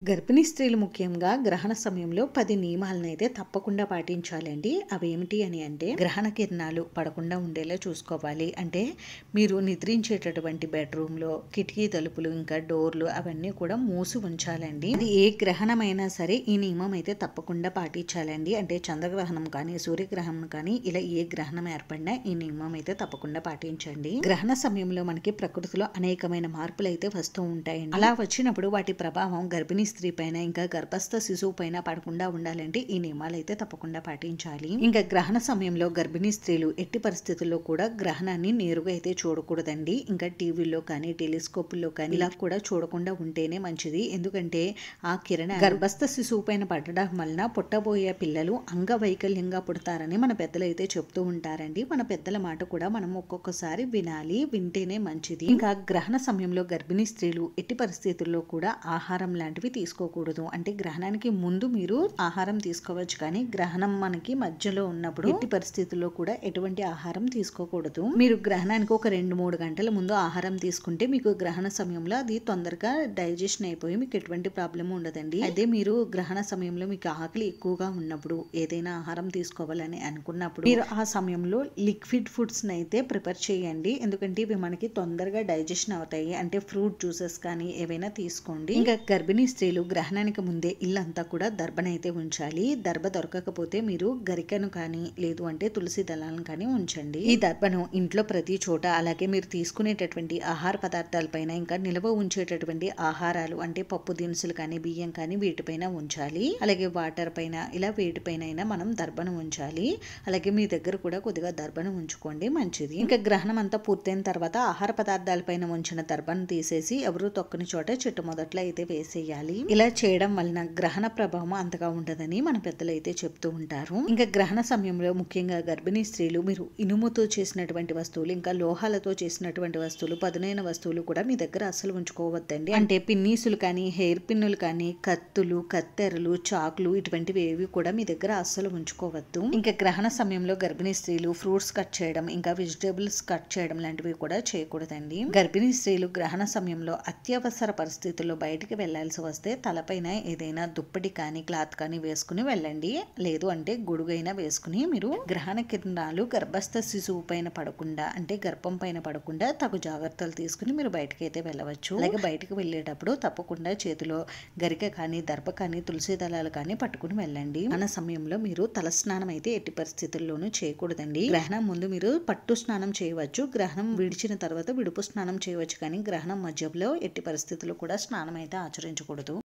గర్భిణీ స్త్రీలు ముఖ్యంగా గ్రహణ సమయంలో 10 నియమాలనైతే తప్పకుండా పాటించాలండి. అవేమిటి అని అంటే, గ్రహణ కిరణాలు పడకుండా ఉండేలా చూసుకోవాలి. అంటే మీరు నిద్రించేటటువంటి బెడ్రూమ్‌లో కిటికీ తలుపులు, ఇంకా డోర్లు అవన్నీ కూడా మూసి ఉంచాలండి. అది ఏ గ్రహణమైనా సరే ఈ నియమం అయితే తప్పకుండా పాటించాలండి. అంటే చంద్రగ్రహణం కానీ, సూర్యగ్రహణం కానీ ఇలా ఏ గ్రహణం ఏర్పడినా ఈ నియమం అయితే తప్పకుండా పాటించండి. గ్రహణ సమయంలో మనకి ప్రకృతిలో అనేకమైన మార్పులు అయితే వస్తూ ఉంటాయండి. అలా వచ్చినప్పుడు వాటి ప్రభావం గర్భిణీ స్త్రీ పైన, ఇంకా గర్భస్థ శిశువు పైన పడకుండా ఉండాలంటే ఈ నియమాలు అయితే తప్పకుండా పాటించాలి. ఇంకా గ్రహణ సమయంలో గర్భిణీ స్త్రీలు ఎట్టి పరిస్థితుల్లో కూడా గ్రహణాన్ని నేరుగా అయితే చూడకూడదండి. ఇంకా టీవీలో కానీ, టెలిస్కోపుల్లో కానీ ఇలా కూడా చూడకుండా ఉంటేనే మంచిది. ఎందుకంటే ఆ కిరణ గర్భస్థ శిశువు పైన పడడం వలన పుట్టబోయే పిల్లలు అంగవైకల్యంగా పుడతారని మన పెద్దలు అయితే చెప్తూ ఉంటారండి. మన పెద్దల మాట కూడా మనం ఒక్కొక్కసారి వినాలి, వింటేనే మంచిది. ఇంకా గ్రహణ సమయంలో గర్భిణీ స్త్రీలు ఎట్టి పరిస్థితుల్లో కూడా ఆహారం లాంటివి తీసుకోకూడదు. అంటే గ్రహణానికి ముందు మీరు ఆహారం తీసుకోవచ్చు, కానీ గ్రహణం మనకి మధ్యలో ఉన్నప్పుడు ఎట్టి పరిస్థితుల్లో కూడా ఎటువంటి ఆహారం తీసుకోకూడదు. మీరు గ్రహణానికి ఒక 2-3 గంటల ముందు ఆహారం తీసుకుంటే మీకు గ్రహణ సమయంలో అది తొందరగా డైజెషన్ అయిపోయి మీకు ఎటువంటి ప్రాబ్లం ఉండదండి. అదే మీరు గ్రహణ సమయంలో మీకు ఆకలి ఎక్కువగా ఉన్నప్పుడు, ఏదైనా ఆహారం తీసుకోవాలని అనుకున్నప్పుడు మీరు ఆ సమయంలో లిక్విడ్ ఫుడ్స్ అయితే ప్రిపేర్ చేయండి. ఎందుకంటే ఇవి మనకి తొందరగా డైజెషన్ అవుతాయి. అంటే ఫ్రూట్ జ్యూసెస్ కానీ ఏవైనా తీసుకోండి. ఇంకా గర్భిణీ స్త్రీలు గ్రహణానికి ముందే ఇల్లంతా కూడా దర్భనైతే ఉంచాలి. దర్భ దొరకకపోతే మీరు గరికను కానీ, లేదు అంటే తులసి దళాలను కానీ ఉంచండి. ఈ దర్భను ఇంట్లో ప్రతి చోట, అలాగే మీరు తీసుకునేటటువంటి ఆహార పదార్థాలపైన, ఇంకా నిల్వ ఉంచేటటువంటి ఆహారాలు అంటే పప్పు దినుసులు కానీ, బియ్యం కానీ వీటిపైన ఉంచాలి. అలాగే వాటర్ పైన, ఇలా వేటిపైన అయినా మనం దర్భను ఉంచాలి. అలాగే మీ దగ్గర కూడా కొద్దిగా దర్భను ఉంచుకోండి, మంచిది. ఇంకా గ్రహణం అంతా పూర్తయిన తర్వాత ఆహార పదార్థాలపైన ఉంచిన దర్భను తీసేసి ఎవరు తొక్కని చోట చెట్టు మొదట్లో అయితే వేసేయాలి. ఇలా చేయడం వలన గ్రహణ ప్రభావం అంతగా ఉండదని మన పెద్దలు అయితే చెప్తూ ఉంటారు. ఇంకా గ్రహణ సమయంలో ముఖ్యంగా గర్భిణీ స్త్రీలు మీరు ఇనుముతో చేసినటువంటి వస్తువులు, ఇంకా లోహాలతో చేసినటువంటి వస్తువులు, పదునైన వస్తువులు కూడా మీ దగ్గర అస్సలు ఉంచుకోవద్దండి. అంటే పిన్నీసులు కానీ, హెయిర్ పిన్నులు కానీ, కత్తులు, కత్తెరలు, చాకులు ఇటువంటివి ఏవి కూడా మీ దగ్గర అస్సలు ఉంచుకోవద్దు. ఇంకా గ్రహణ సమయంలో గర్భిణీ స్త్రీలు ఫ్రూట్స్ కట్ చేయడం, ఇంకా వెజిటేబుల్స్ కట్ చేయడం లాంటివి కూడా చేయకూడదండి. గర్భిణీ స్త్రీలు గ్రహణ సమయంలో అత్యవసర పరిస్థితుల్లో బయటికి వెళ్లాల్సి వస్తే తలపైన ఏదైనా దుప్పటి కానీ, క్లాత్ కానీ వేసుకుని వెళ్ళండి. లేదు అంటే గొడుగైనా వేసుకుని మీరు గ్రహణ కిరణాలు గర్భస్థ శిశువు పైన పడకుండా, అంటే గర్భం పైన పడకుండా తగు జాగ్రత్తలు తీసుకుని మీరు బయటకి అయితే వెళ్ళవచ్చు. అలాగే బయటకు వెళ్ళేటప్పుడు తప్పకుండా చేతిలో గరిక కానీ, దర్భ కానీ, తులసి దళాలు కానీ పట్టుకుని వెళ్ళండి. గ్రహణ సమయంలో మీరు తల స్నానం అయితే ఎట్టి పరిస్థితుల్లోనూ చేయకూడదండి. గ్రహణం ముందు మీరు పట్టు స్నానం చేయవచ్చు, గ్రహణం విడిచిన తర్వాత విడుపు స్నానం చేయవచ్చు, కానీ గ్రహణం మధ్యలో ఎట్టి పరిస్థితుల్లో కూడా స్నానం అయితే ఆచరించకూడదు.